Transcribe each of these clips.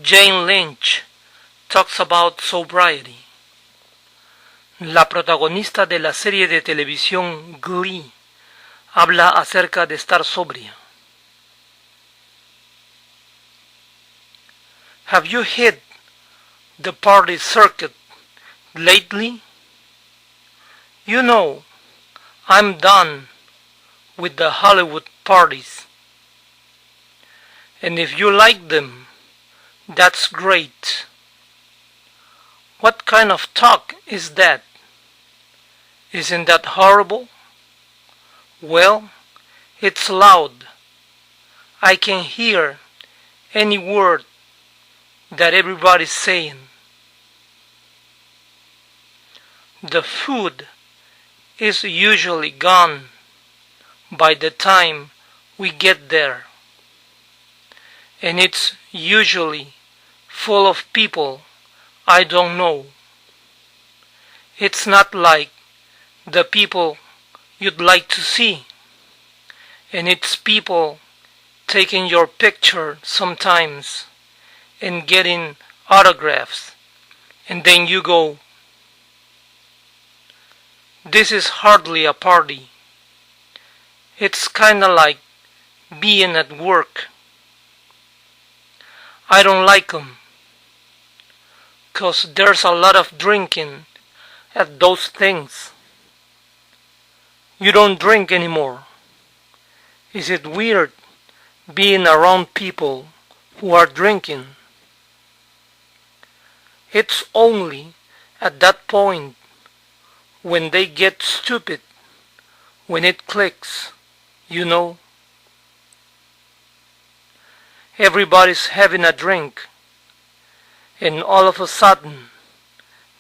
Jane Lynch talks about sobriety. La protagonista de la serie de televisión Glee habla acerca de estar sobria. Have you hit the party circuit lately? You know, I'm done with the Hollywood parties. And if you like them, that's great. What kind of talk is that? Isn't that horrible? Well, it's loud. I can hear any word that everybody's saying. The food is usually gone by the time we get there, and it's usually full of people I don't know. It's not like the people you'd like to see, and it's people taking your picture sometimes and getting autographs, and then you go, this is hardly a party. It's kinda like being at work. I don't like 'em, 'cause there's a lot of drinking at those things. You don't drink anymore. Is it weird being around people who are drinking? It's only at that point when they get stupid, when it clicks, you know. Everybody's having a drink, and all of a sudden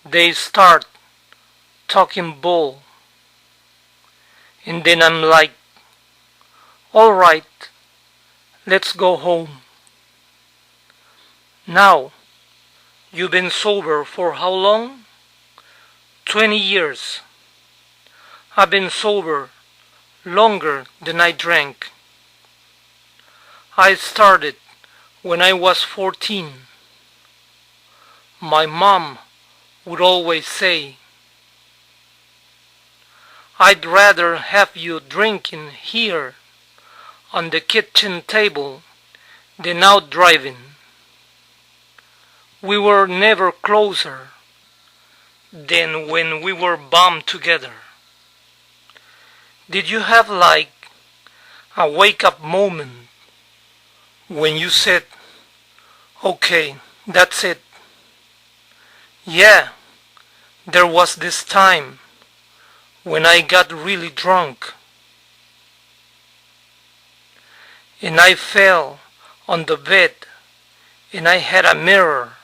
they start talking bull. And then I'm like, alright, let's go home. Now, you've been sober for how long? 20 years. I've been sober longer than I drank. I started when I was 14. My mom would always say, I'd rather have you drinking here on the kitchen table than out driving. We were never closer than when we were bummed together. Did you have like a wake-up moment when you said, okay, that's it? Yeah, there was this time when I got really drunk and I fell on the bed and I had a mirror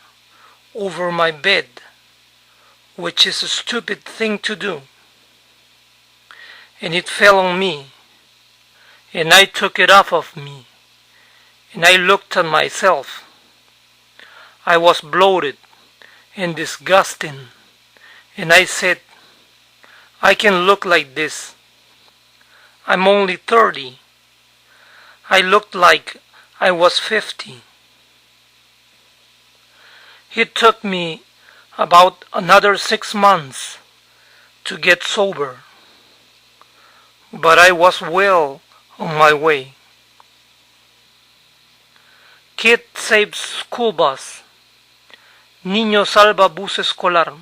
over my bed, which is a stupid thing to do. And it fell on me, and I took it off of me, and I looked at myself. I was bloated and disgusting, and I said, I can look like this. I'm only 30. I looked like I was 50. It took me about another 6 months to get sober, but I was well on my way. Kid saves school bus. Niño salva bus escolar.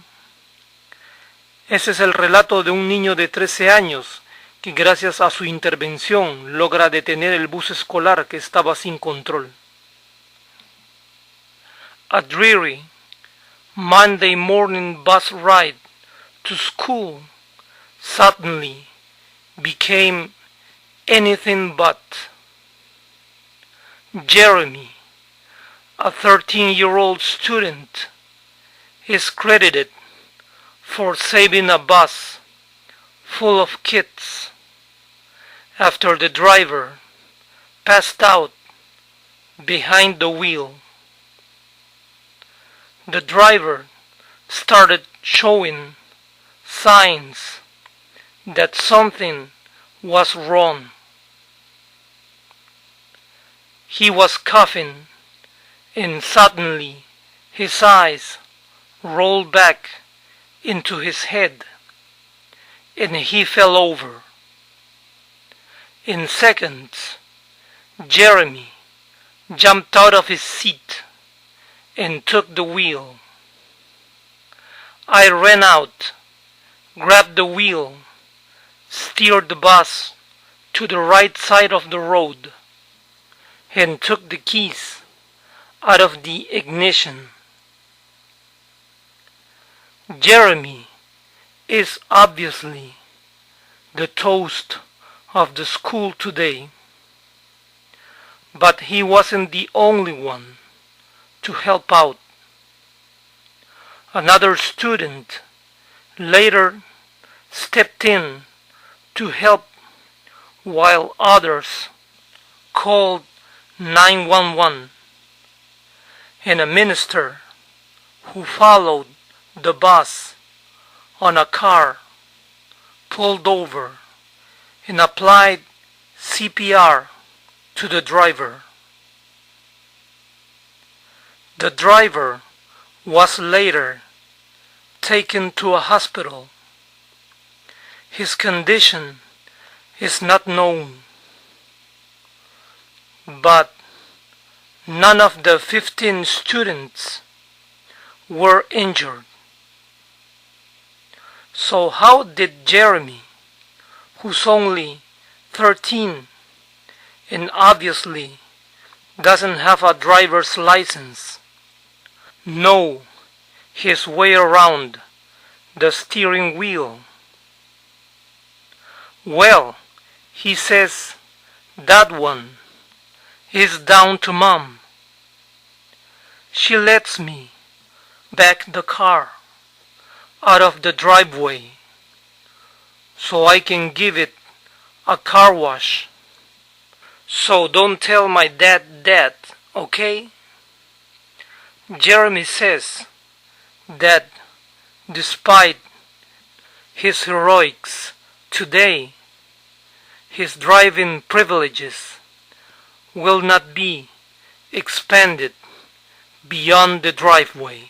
Ese es el relato de un niño de 13 años que gracias a su intervención logra detener el bus escolar que estaba sin control. A dreary Monday morning bus ride to school suddenly became anything but. Jeremy, a 13-year-old student, is credited for saving a bus full of kids after the driver passed out behind the wheel. The driver started showing signs that something was wrong. He was coughing and suddenly his eyes rolled back into his head, and he fell over. In seconds, Jeremy jumped out of his seat and took the wheel. I ran out, grabbed the wheel, steered the bus to the right side of the road, and took the keys out of the ignition. Jeremy is obviously the toast of the school today, but he wasn't the only one to help out. Another student later stepped in to help, while others called 911, and a minister who followed the bus on a car pulled over and applied CPR to the driver. The driver was later taken to a hospital. His condition is not known, but none of the 15 students were injured. So how did Jeremy, who's only 13 and obviously doesn't have a driver's license, know his way around the steering wheel? Well, he says that one is down to Mom. She lets me back the car out of the driveway so I can give it a car wash. So don't tell my dad that, okay? Jeremy says that despite his heroics today, his driving privileges will not be expanded beyond the driveway.